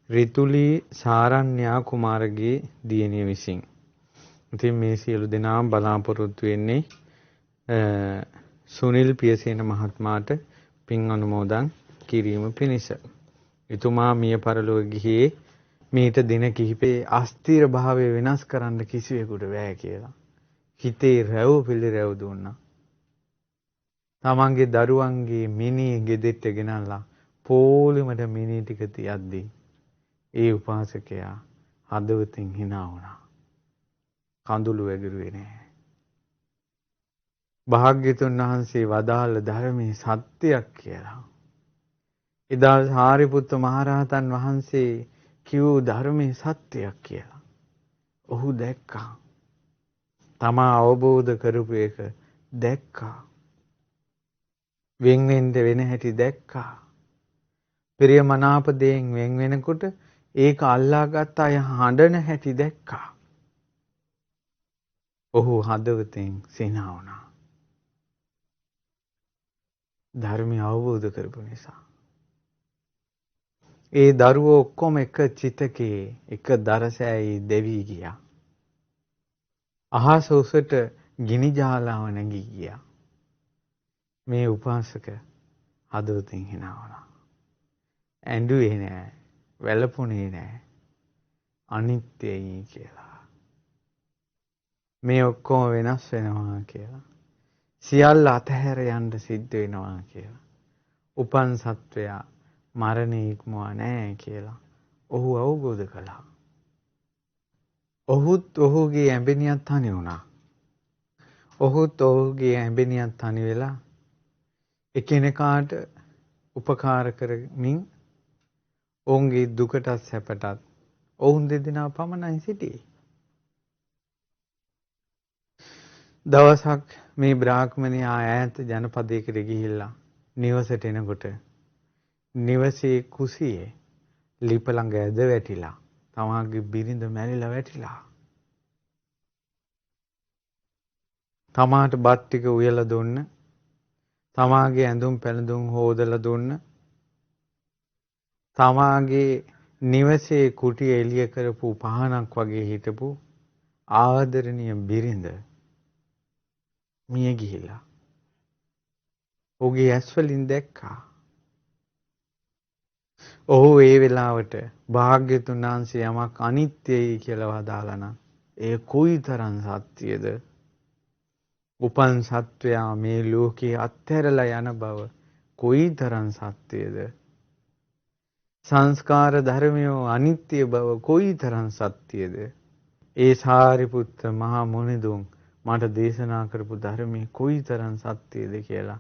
රිතුලී සාරණ්‍යා කුමාරගේ දියණිය විසින්. ඉතින් මේ සියලු දෙනාම බලාපොරොත්තු වෙන්නේ සුනිල් පියසේන මහත්මයාට පින් අනුමෝදන් කිරීම පිණිස. එතුමා මිය පරලොව ගියේ මීට දින කිහිපේ අස්තිර භාවය වෙනස් කරන්න කිසිවෙකුට බෑ කියලා. හිතේ රැව් පිළිරැව් දුන්නා. තමන්ගේ දරුවන්ගේ මිනි ගෙදෙට්ට ගෙනල්ලා පොලිමට මිනි ටික තියද්දී ඒ උපාසකයා හදවතින් hina වුණා. කඳුළු වැගිරුවේ නෑ. භාග්‍යතුන් වහන්සේ වදාළ ධර්මයේ සත්‍යයක් කියලා. එදා සාරිපුත්ත මහරහතන් වහන්සේ කිව්ව ධර්මයේ සත්‍යයක් කියලා. ඔහු දැක්කා. තමා අවබෝධ කරපු එක දැක්කා. වෙන් වෙන්න වෙන හැටි දැක්කා. ප්‍රියමනාප දෙයෙන් වෙන් වෙනකොට ඒක අල්ලාගත් අය හඬන හැටි දැක්කා. ඔහු හදවතෙන් සිනා වුණා. ධර්මය අවබෝධ කරපු නිසා. ඒ දරුවෝ ඔක්කොම එක චිතකේ එක දරසෑයි දෙවි ගියා. අහස උසට ගිනි ජාලාව නැගී ගියා. මේ උපාසක හදවතින් hina වුණා. ඇඬුවේ නෑ, වැළපුණේ නෑ. අනිත්‍යයි කියලා. මේ ඔක්කොම වෙනස් වෙනවා කියලා. සියල්ල අතහැර යන්න සිද්ධ වෙනවා කියලා. උපන් සත්වයා මරණය ඉක්මවා නැහැ කියලා ඔහු අවබෝධ කළා. ඔහුත් ඔහුගේ ඇඹෙනියත් තනි වුණා. ඔහුත් ඔහුගේ ඇඹෙනියත් තනි වෙලා එකිනෙකාට උපකාර කරමින් ඔවුන්ගේ දුකටත් සැපටත් ඔවුන් දෙදෙනා පමණයි සිටියේ. දවසක් මේ බ්‍රාහ්මණයා ඈත ජනපදයකට ගිහිල්ලා නිවසට එනකොට නිවසේ කුසියේ ලිප ළඟ ඇද වැටිලා තමාගේ බිරිඳ මැරිලා වැටිලා. තමාට බත් ටික උයලා දුන්න, තමාගේ ඇඳුම් පැළඳුම් හොදලා දුන්න, තමාගේ නිවසේ කුටිය එළිය කරපු පහනක් වගේ හිටපු ආදරණීය බිරිඳ මිය ගිහිලා. ඔහුගේ ඇස් වලින් දැක්කා. ඔහු ඒ වෙලාවට භාග්‍යතුන් වහන්සේ යමක් අනිත්‍යයි කියලා වදාලා නම් ඒ කොයිතරම් සත්‍යද? උපන් සත්වයා මේ ලෝකේ අත්හැරලා යන බව කොයිතරම් සත්‍යද? සංස්කාර ධර්මයෝ අනිත්‍ය බව කොයිතරම් සත්‍යද? ඒ සාරිපුත්ත මහා මුනිදුන් මට දේශනා කරපු ධර්මයේ කොයිතරම් සත්‍යද කියලා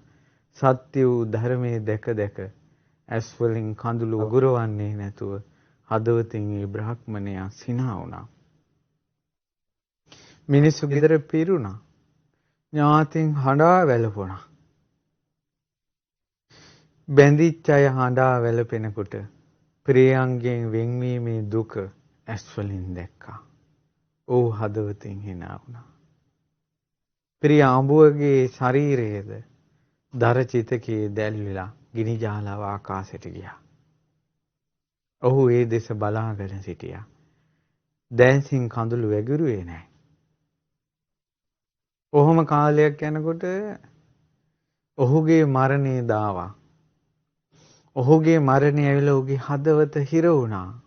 සත්‍ය වූ ධර්මයේ දැක දැක ඇස් වලින් කඳුළු වගුරවන්නේ නැතුව හදවතින් ඒ බ්‍රාහ්මණයා සිනා වුණා. මිනිස්සු ගෙදර පිරුණා. ඥාතින් හඬා වැළපුණා. බැඳිච්ච අය හඬා වැළපෙනකොට ප්‍රියයන්ගෙන් වෙන්වීමේ දුක ඇස් වලින් දැක්කා. ඔහු හදවතින් hina වුණා. ප්‍රිය අඹුවගේ ශරීරයේද දර චිතකයේ දැල්විලා ගිනි ජාලාව ආකාශයට ගියා. ඔහු ඒ දෙස බලාගෙන සිටියා. දැන්සින් කඳුළු වැගිරුවේ නැහැ. ඔහොම කාලයක් යනකොට ඔහුගේ මරණය දාවා. ඔහුගේ මරණය ඇවිල්ලා ඔහුගේ හදවත හිර වුණා.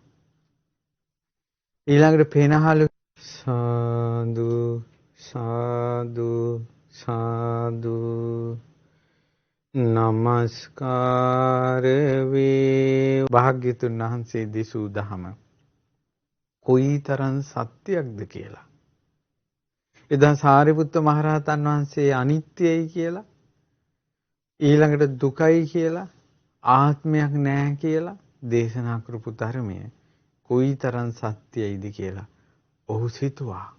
ඊළඟට පෙනහළු සාදු සාදු සාදු නමස්කාර වේ. භාග්‍යතුන් වහන්සේ දිසූ දහම කොයිතරම් සත්‍යයක්ද කියලා. එදා සාරිපුත්ත මහරහතන් වහන්සේ අනිත්‍යයි කියලා, ඊළඟට දුකයි කියලා, ආත්මයක් නැහැ කියලා දේශනා කරපු ධර්මය කොයිතරම් සත්‍යයිද කියලා ඔහු සිතුවා.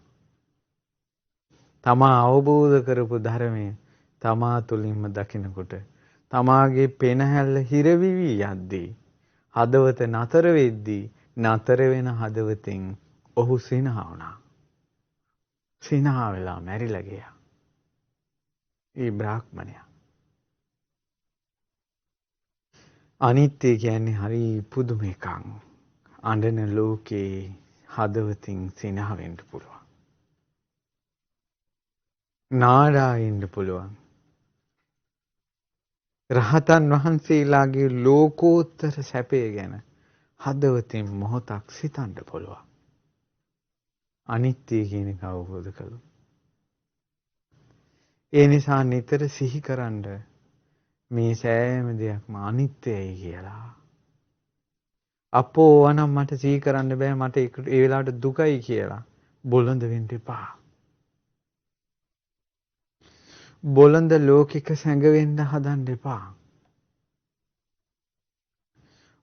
තමා අවබෝධ කරපු ධර්මය තමා තුළින්ම දකිනකොට තමාගේ පෙනහැල්ල හිරවිවි යද්දී හදවත නතර වෙද්දී නතර වෙන හදවතින් ඔහු සිනහ වුණා. සිනහ වෙලා මැරිලා ගියා. ඒ බ්‍රාහ්මණයා. අනිත්‍ය කියන්නේ හරි පුදුම එකක්. අඬන ලෝකේ හදවතින් සිනහ වෙන්න පුළුවන්. නාඩා ඉන්න පුළුවන්. රහතන් වහන්සේලාගේ ලෝකෝත්තර සැපේ ගැන හදවතින් මොහොතක් සිතන්න පුළුවන්. අනිත්‍ය කියන එක අවබෝධ කළොත්. ඒ නිසා නිතර සිහි කරන්න මේ සෑම දෙයක්ම අනිත්‍යයි කියලා. අපෝ වනම් මට සිහි කරන්න බෑ, මට ඒ වෙලාවට දුකයි කියලා බොළඳ වෙන්න එපා. බොළඳ ලෝකික සැඟවෙන්න හදන්න එපා.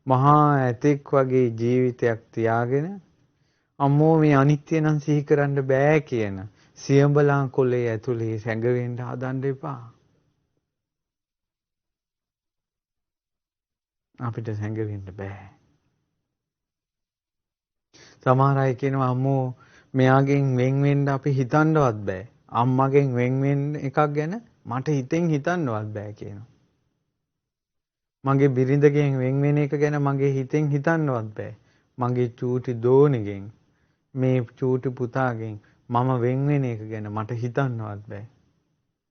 මහා ඇතෙක් වගේ ජීවිතයක් තියාගෙන අම්මෝ මේ අනිත්‍ය නම් සිහි කරන්න බෑ කියන සියඹලා කොලේ ඇතුලේ සැඟවෙන්න හදන්න එපා. අපිට සැඟවෙන්න බෑ. සමහර අය කියනවා අම්මෝ මෙයාගෙන් වෙන් වෙන්න අපි හිතන්නවත් බෑ. අම්මගෙන් වෙන් වෙන්න එකක් ගැන මට හිතෙන් හිතන්නවත් බෑ කියනවා. මගේ බිරිඳගෙන් වෙන් වෙන එක ගැන මගේ හිතෙන් හිතන්නවත් බෑ. මගේ චූටි දෝනිගෙන් මේ චූටි පුතාගෙන් මම වෙන් වෙන එක ගැන මට හිතන්නවත් බෑ.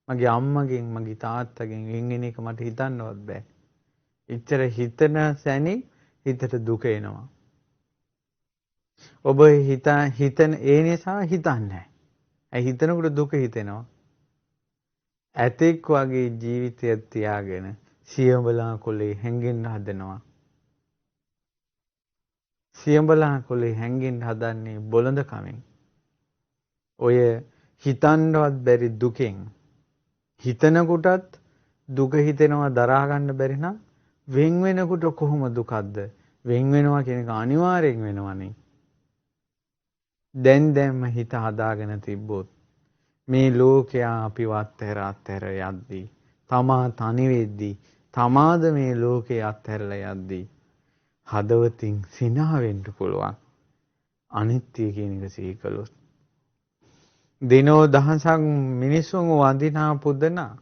මගේ අම්මගෙන් මගේ තාත්තගෙන් වෙන් වෙන එක මට හිතන්නවත් බෑ. එච්චර හිතන සැනින් හිතට දුක එනවා. ඔබ හිතන ඒ නිසා හිතන්නේ. ඇයි හිතනකොට දුක හිතෙනවා. ඇතෙක් වගේ ජීවිතයක් තියාගෙන සියඹලා කොලේ හැංගෙන්න හදනවා. සියඹලා කොලේ හැංගෙන්න හදන්නේ බොළඳ කමෙන්. ඔය හිතන්නවත් බැරි දුකෙන් හිතනකොටත් දුක හිතෙනවා දරා ගන්න බැරි නම් වෙන් වෙනකොට කොහොම දුකක්ද? වෙන් වෙනවා කියන එක අනිවාර්යෙන් වෙනවනේ. දැන්ම හිත හදාගෙන තිබ්බොත් මේ ලෝකයා අපිව අත්හැර යද්දී තමා තනි වෙද්දී තමාද මේ ලෝකේ අත්හැරලා යද්දී හදවතින් සිනහ වෙන්න පුළුවන්. අනිත්‍ය කියන එක සිහි කළොත් දිනෝ දහසක් මිනිසුන් වඳිනා පුදනා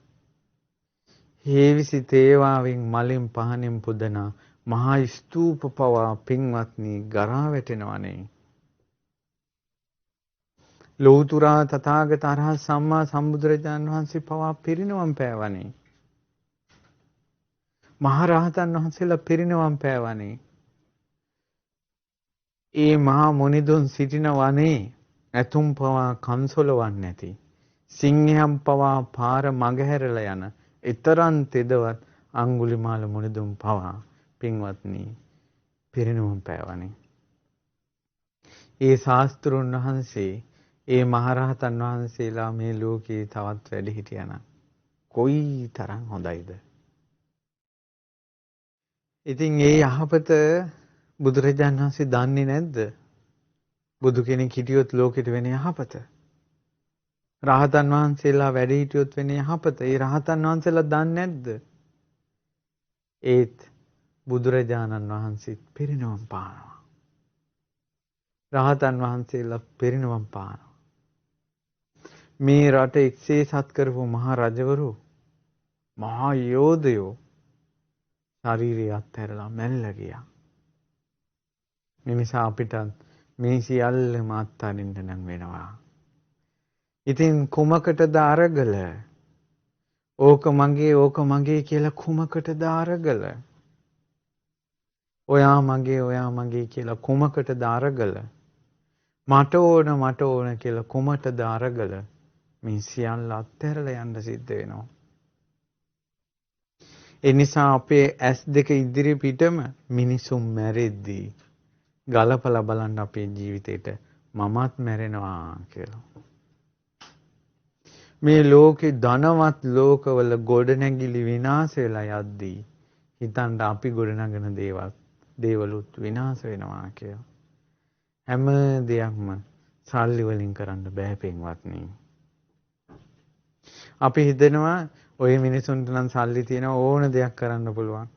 හේවිසි තේවාවෙන් මලින් පහනින් පුදනා මහා ස්තූප පවා පින්වත්නි ගරා වැටෙනවනේ. ලෝතුරා තථාගත අරහත් සම්මා සම්බුදුරජාණන් වහන්සේ පවා පිරිනවම් පෑවනේ. මහරහතන් වහන්සේලා පිරිනවම් පෑවනේ. ඒ මහා මුනිදුන් සිටින වනේ ඇතුම් පවා කන්සොලවන්නේ නැති. සිංහයන් පවා පාර මගහැරලා යන ඊතරම් තෙදවත් අඟුලිමාල මුනිදුන් පවා පින්වත්නි පිරිනවම් පෑවනේ. ඒ ශාස්ත්‍රුන් වහන්සේ ඒ මහරහතන් වහන්සේලා මේ ලෝකේ තවත් වැඩි හිටියනම් කොයි තරම් හොඳයිද? ඉතින් ඒ යහපත බුදුරජාණන් වහන්සේ දන්නේ නැද්ද? බුදු කෙනෙක් හිටියොත් ලෝකෙට වෙන යහපත. රහතන් වහන්සේලා වැඩ හිටියොත් වෙන යහපත. ඒ රහතන් වහන්සේලා දන්නේ නැද්ද? ඒත් බුදුරජාණන් වහන්සේත් පිරිනවම් පානවා. රහතන් වහන්සේලා පිරිනවම් පානවා. මේ රට එක්සේසත් කරපු මහා රජවරු මහා යෝධයෝ ශරීරය අත්හැරලා මැරිලා ගියා. මේ නිසා අපිට මේ සියල්ලම අත්හරින්න නම් වෙනවා. ඉතින් කුමකටද අරගල? ඕක මගේ කියලා කුමකටද අරගල? ඔයා මගේ කියලා කුමකටද අරගල? මට ඕන කියලා කුමටද අරගල? මේ සියල්ල අත්හැරලා යන්න සිද්ධ වෙනවා. ඒ නිසා අපේ S2 ඉදිරි පිටම මිනිසුන් මැරෙද්දී ගලපලා බලන්න අපේ ජීවිතේට මමත් මැරෙනවා කියලා. මේ ලෝකේ ධනවත් ලෝකවල ගොඩනැගිලි විනාශ වෙලා යද්දී හිතන්න අපි ගොඩනගන දේවලුත් විනාශ වෙනවා කියලා. හැම දෙයක්ම සල්ලි වලින් කරන්න බෑ පින්වත්නි. අපි හිතනවා ඔය මිනිසුන්ට නම් සල්ලි තියෙනවා ඕන දෙයක් කරන්න පුළුවන්.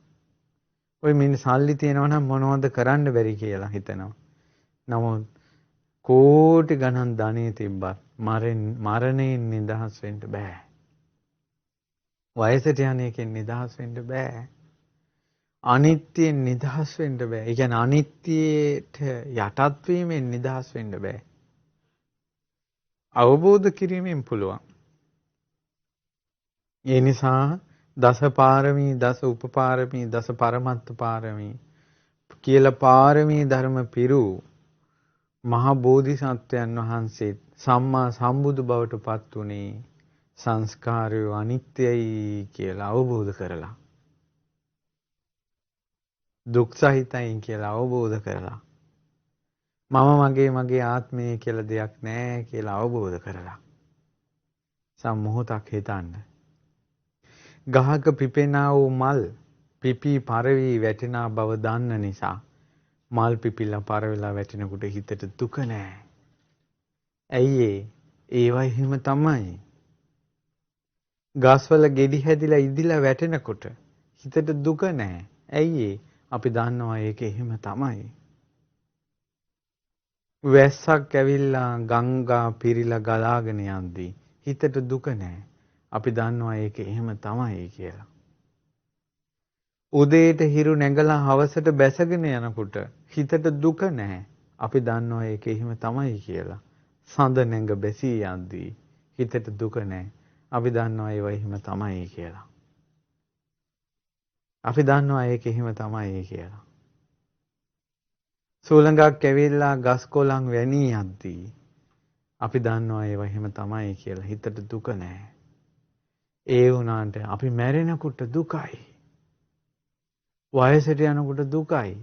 ඔය සල්ලි තියෙනවා නම් මොනවද කරන්න බැරි කියලා හිතනවා. නමුත් කෝටි ගණන් ධනෙ තිබ්බත් මරණයෙන් නිදහස් වෙන්න බෑ. වයසට යන එකෙන් නිදහස් වෙන්න බෑ. අනිත්‍යයෙන් නිදහස් වෙන්න බෑ. ඒ කියන්නේ අනිත්‍යයට යටත් වීමෙන් නිදහස් වෙන්න බෑ. අවබෝධ කිරීමෙන් පුළුවන්. ඒ නිසා දස පාරමී, දස උපපාරමී, දස පරමත්ත පාරමී කියලා පාරමී ධර්ම පිරු මහ බෝධිසත්වයන් වහන්සේ සම්මා සම්බුදු බවට පත් උනේ සංස්කාරය අනිත්‍යයි කියලා අවබෝධ කරලා. දුක් සහිතයි කියලා අවබෝධ කරලා. මගේ ආත්මය කියලා දෙයක් නැහැ කියලා අවබෝධ කරලා. සම්මෝහතක් හිතන්න. ගහක පිපෙනා වූ මල් පිපී පරවි වැටෙනා බව දන්න නිසා මල් පිපිලා පරවිලා වැටෙනකොට හිතට දුක නැහැ. ඇයි ඒවා එහෙම තමයි. ගස්වල ගෙඩි හැදිලා ඉදිලා වැටෙනකොට හිතට දුක නැහැ. ඇයි අපි දන්නවා ඒක එහෙම තමයි. වැස්සක් ඇවිල්ලා ගංගා පිරීලා ගලාගෙන යද්දී හිතට දුක නැහැ. අපි දන්නවා ඒක එහෙම තමයි කියලා. උදේට හිරු නැගලා හවසට බැසගෙන යනකොට හිතට දුක නැහැ. අපි දන්නවා ඒක එහෙම තමයි කියලා. සඳ නැඟ බැසී යද්දී හිතට දුක නැහැ. අපි දන්නවා ඒව එහෙම තමයි කියලා. අපි දන්නවා ඒක එහෙම තමයි කියලා. සූලඟක් ඇවිල්ලා ගස් කොළන් වැනී යද්දී අපි දන්නවා ඒව එහෙම තමයි කියලා. හිතට දුක නැහැ. ඒ වුණාට අපි මැරෙනකොට දුකයි. වයසට යනකොට දුකයි.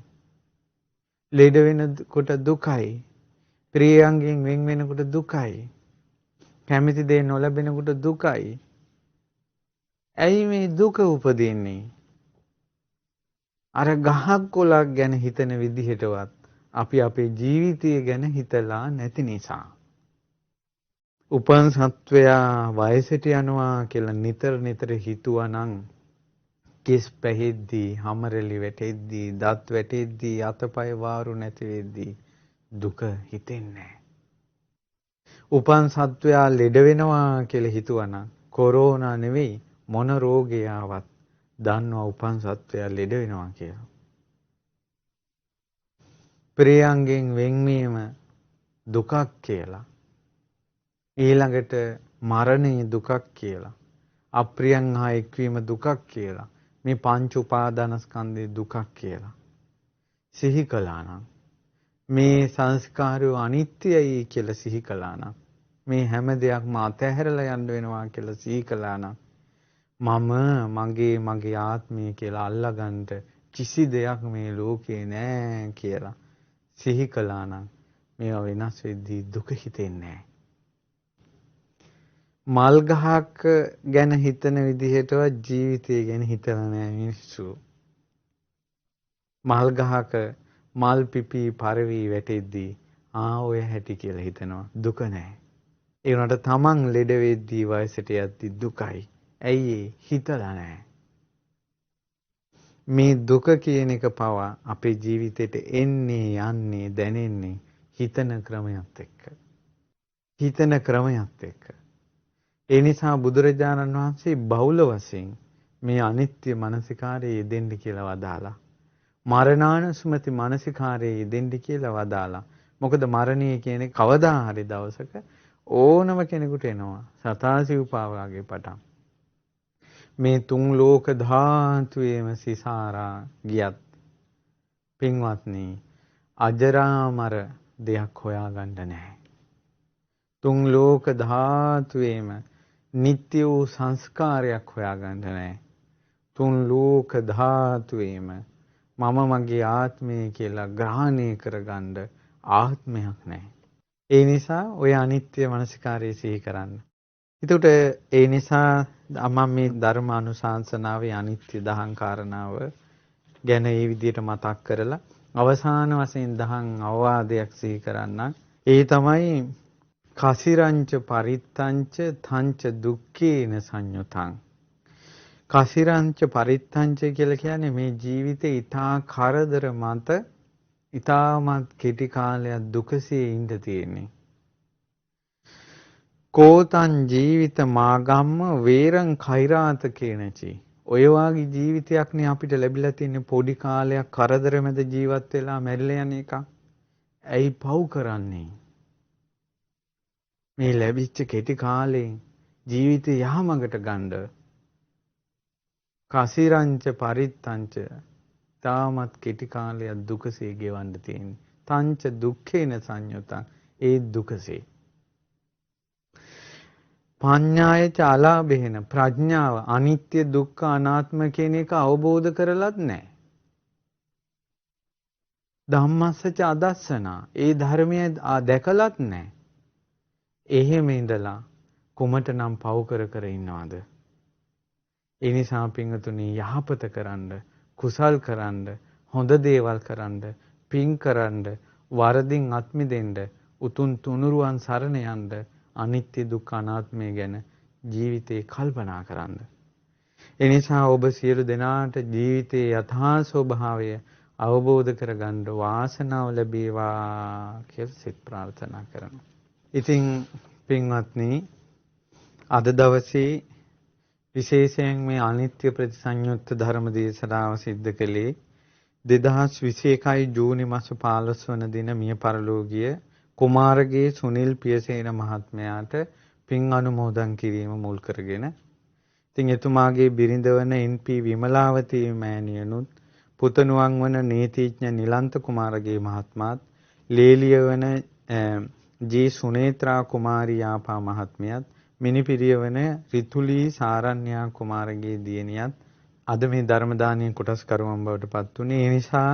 ලෙඩ වෙනකොට දුකයි. ප්‍රියයන්ගෙන් වෙන් වෙනකොට දුකයි. කැමති දේ නොලැබෙනකොට දුකයි. ඇයි මේ දුක උපදින්නේ? අර ගහක් කොළක් ගැන හිතන විදිහටවත් අපි අපේ ජීවිතය ගැන හිතලා නැති නිසා. උපන් සත්වයා වයසට යනවා කියලා නිතර නිතර හිතුවනම් කෙස් පැහෙද්දී, හමරලි වැටෙද්දී, දත් වැටෙද්දී, අතපය වාරු නැති වෙද්දී දුක හිතෙන්නේ නැහැ. උපන් සත්වයා ලෙඩ වෙනවා කියලා හිතුවනම් කොරෝනා නෙවෙයි මොන රෝගය ආවත් දන්නවා උපන් සත්වයා ලෙඩ වෙනවා කියලා. ප්‍රියංගෙන් වෙන්වීම දුකක් කියලා. ඊළඟට මරණය දුකක් කියලා. අප්‍රියං හා එක්වීම දුකක් කියලා. මේ පංච උපාදානස්කන්ධේ දුකක් කියලා. සිහි කළා නම් මේ සංස්කාරය අනිත්‍යයි කියලා සිහි කළා නම් මේ හැම දෙයක්ම අතහැරලා යන්න වෙනවා කියලා සිහි කළා නම් මගේ ආත්මය කියලා අල්ලගන්න කිසි දෙයක් මේ ලෝකේ නෑ කියලා සිහි කළා නම් මේවා වෙනස් වෙද්දී දුක හිතෙන්නේ නෑ. මල් ගහක් ගැන හිතන විදිහටවත් ජීවිතය ගැන හිතලා නෑ මිනිස්සු. මල් ගහක මල් පිපි පරවි වැටෙද්දී ඔය හැටි කියලා හිතනවා දුක නෑ. ඒ වුණාට තමන් ලෙඩ වෙද්දී වයසට යද්දී දුකයි. ඇයි හිතලා නෑ. මේ දුක කියන එක පවා අපේ ජීවිතේට එන්නේ යන්නේ දැනෙන්නේ හිතන ක්‍රමයක් එක්ක. හිතන ක්‍රමයක් එක්ක. ඒ නිසා බුදුරජාණන් වහන්සේ බහුල වශයෙන් මේ අනිත්‍ය මනසිකාරයේ යෙදෙන්න කියලා වදාලා. මරණානුස්මති මනසිකාරයේ යෙදෙන්න කියලා වදාලා. මොකද මරණය කියන්නේ කවදා හරි දවසක ඕනම කෙනෙකුට එනවා. සතාසිව්පාවාගේ පටන්. මේ තුන් ලෝක ධාතුවේම සිසාරා ගියත් පින්වත්නි අජරාමර දෙයක් හොයාගන්න නැහැ. තුන් ලෝක ධාතුවේම නිත්‍ය වූ සංස්කාරයක් හොයාගන්න නැහැ. තුන් ලෝක ධාතුවේම මම මගේ ආත්මය කියලා ග්‍රහණය කරගන්න ආත්මයක් නැහැ. ඒ නිසා ඔය අනිත්‍ය මනසිකාරය සිහි කරන්න. එතකොට ඒ නිසා මම මේ ධර්ම අනුශාසනාවේ අනිත්‍ය දහං කාරණාව ගැන මේ විදිහට මතක් කරලා අවසාන වශයෙන් දහං අවවාදයක් සිහි කරන්න. ඒ තමයි කසිරංච පරිත්තංච තංච දුක්ඛේන සංයුතං. කසිරංච පරිත්තංච කියලා කියන්නේ මේ ජීවිතේ ඊටා කරදර මත ඊටමත් කෙටි කාලයක් දුකසේ ඉඳ තියෙන්නේ. කෝතං ජීවිත මාගම්ම වේරං කෛරාත කේනචි. ඔය වාගේ ජීවිතයක් නේ අපිට ලැබිලා තියෙන පොඩි කාලයක් කරදර මැද ජීවත් වෙලා මැරිලා යන එක. ඇයි පව් කරන්නේ? මේ ලැබිච්ච කෙටි කාලේ ජීවිතය යහමඟට ගන්න කසිරංච පරිත්තංච තාමත් කෙටි කාලයක් දුකසේ ගෙවන්න තියෙන්නේ. තංච දුක්ඛේන සංයුතං ඒ දුකසේ. පඤ්ඤායච අලාභේන ප්‍රඥාව අනිත්‍ය දුක්ඛ අනාත්ම කියන එක අවබෝධ කරලත් නැහැ. ධම්මස්සච අදස්සනා ඒ ධර්මය දැකලත් නැහැ. එහෙම ඉඳලා කුමටනම් පව් කර ඉන්නවද? ඒ නිසා පින්වතුනි යහපත කරන්න, කුසල් කරන්න, හොඳ දේවල් කරන්න, පින් කරන්න, වරදින් අත් මිදෙන්න, උතුම් තුනුරුවන් සරණ යන්න, අනිත්‍ය දුක්ඛ අනාත්මය ගැන ජීවිතේ කල්පනා කරන්න. ඒ නිසා ඔබ සියලු දෙනාට ජීවිතයේ යථා ස්වභාවය අවබෝධ කරගන්න වාසනාව ලැබේවා කියලා සිත ප්‍රාර්ථනා කරනවා. ඉතින් පින්වත්නි අද දවසේ විශේෂයෙන් මේ අනිත්‍ය ප්‍රතිසංයුක්ත ධර්ම දේශනාව සිද්ධ කළේ 2021 ජූනි මාස 15 වන දින මිය පරලෝකීය කුමාරගේ සුනිල් පියසේන මහත්මයාට පින් අනුමෝදන් කිරීම මුල් කරගෙන. ඉතින් එතුමාගේ බිරිඳ වන එන්.පී. විමලාවතී මෑණියනුත් පුතණුවන් වන නීතිඥ නිලන්ත කුමාරගේ මහත්මයාත් ලේලිය වන ජී සුනේත්‍රා කුමාරී ආපා මහත්මියත් මිනිපිරිය වන රිතුලී සාරණ්‍යා කුමාරගේ දියණියත් අද මේ ධර්ම දානීය කොටස් කරුවන් බවට පත් වුණේ. ඒ නිසා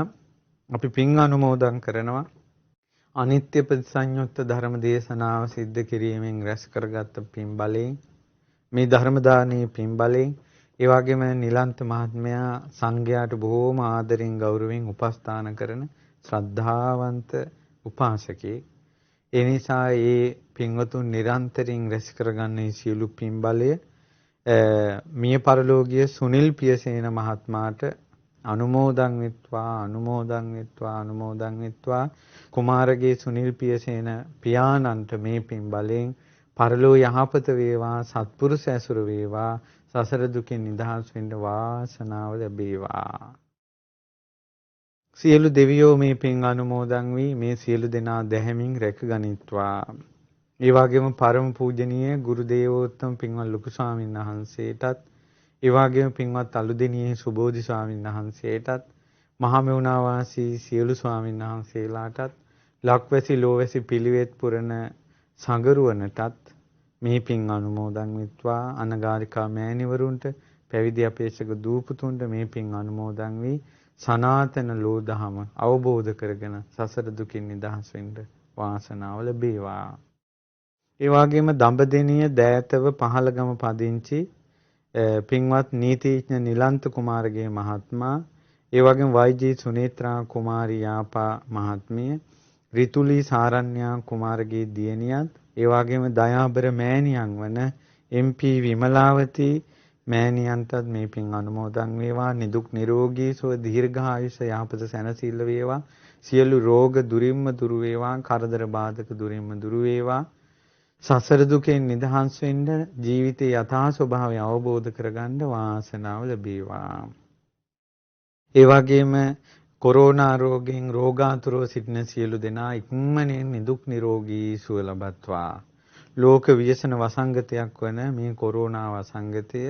අපි පින් අනුමෝදන් කරනවා. අනිත්‍ය ප්‍රතිසංයුක්ත ධර්ම දේශනාව සිද්ධ කිරීමෙන් රැස් කරගත් පින් බලයෙන් මේ ධර්ම දානීය පින් බලයෙන් ඒ වගේම නිලන්ත මහත්මයා සංඝයාට බොහෝම ආදරෙන් ගෞරවයෙන් උපස්ථාන කරන ශ්‍රද්ධාවන්ත උපාසකෙක්. ඒ නිසා ඒ පින්වතුන් නිරන්තරයෙන් රැස් කරගන්නේ සියලු පින් බලය මිය පරලෝකීය සුනිල් පියසේන මහත්මයාට අනුමෝදන් වෙත්වා කුමාරගේ සුනිල් පියසේන පියාණන්ට මේ පින් බලයෙන් පරලෝ යහපත වේවා සත්පුරුෂ ඇසුර වේවා සසර දුකින් නිදහස් වෙන්න වාසනාව ලැබේවා. සියලු දෙවියෝ මේ පින් අනුමෝදන් වී මේ සියලු දෙනා දැහැමින් රැකගනිත්වා. ඒ වගේම පරම පූජනීය ගුරු දේවෝත්තම පින්වත් ලොකු ස්වාමීන් වහන්සේටත් ඒ වගේම පින්වත් අලුදෙණියේ සුබෝධි ස්වාමීන් වහන්සේටත් මහමෙවුනා වාසී සියලු ස්වාමීන් වහන්සේලාටත් ලක්වැසි ලෝවැසි පිළිවෙත් පුරන සංගරුවනටත් මේ පින් අනුමෝදන් වෙත්වා. අනගාരികා මෑණිවරුන්ට පැවිදි අපේක්ෂක දූපුතුන්ට මේ පින් අනුමෝදන් වී සනාතන ලෝ දහම අවබෝධ කරගෙන සසර දුකින් නිදහස් වෙන්න වාසනාව ලැබේවා. ඒ වගේම දඹදෙණිය දෑතව පහළගම පදිංචි පින්වත් නීතිඥ නිලන්ත කුමාරගේ මහත්මයා, ඒ වගේම වයිජී සුනේත්‍රා කුමාරී යාපා මහත්මිය, රිතුලි සාරණ්‍යා කුමාරගේ දියණියත්, ඒ වගේම දයාබර මෑණියන් වන MP විමලාවති මෑණියන්ටත් මේ පින් අනුමෝදන් වේවා. නිදුක් නිරෝගී සුව දීර්ඝායුෂ යහපත සැනසෙල්ල වේවා. සියලු රෝග දුරින්ම දුරු වේවා. කරදර බාධක දුරින්ම දුරු වේවා. සසර දුකෙන් නිදහස් වෙන්න ජීවිතයේ යථා ස්වභාවය අවබෝධ කරගන්න වාසනාව ලැබේවා. ඒ වගේම කොරෝනා රෝගයෙන් රෝගාතුරව සිටින සියලු දෙනා ඉක්මනින් නිදුක් නිරෝගී සුව ලබත්වා. ලෝක ව්‍යසන වසංගතයක් වන මේ කොරෝනා වසංගතය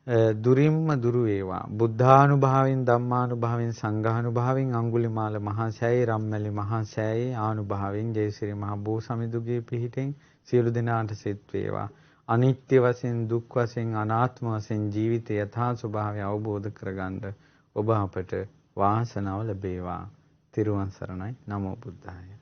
දුරින්ම දුරු වේවා. බුද්ධානුභාවයෙන් ධම්මානුභාවයෙන් සංඝානුභාවයෙන් අඟුලිමාල මහා සෑයේ රම්මැලි මහා සෑයේ ආනුභාවයෙන් ජයසිරි මහ බෝ සමිඳුගේ පිහිටෙන් සියලු දෙනාට සෙත් වේවා. අනිත්‍ය වශයෙන් දුක් වශයෙන් අනාත්ම වශයෙන් ජීවිතය යථා ස්වභාවය අවබෝධ කරගන්න ඔබ අපට වාසනාව ලැබේවා. තිරුවන් සරණයි. නමෝ බුද්ධාය.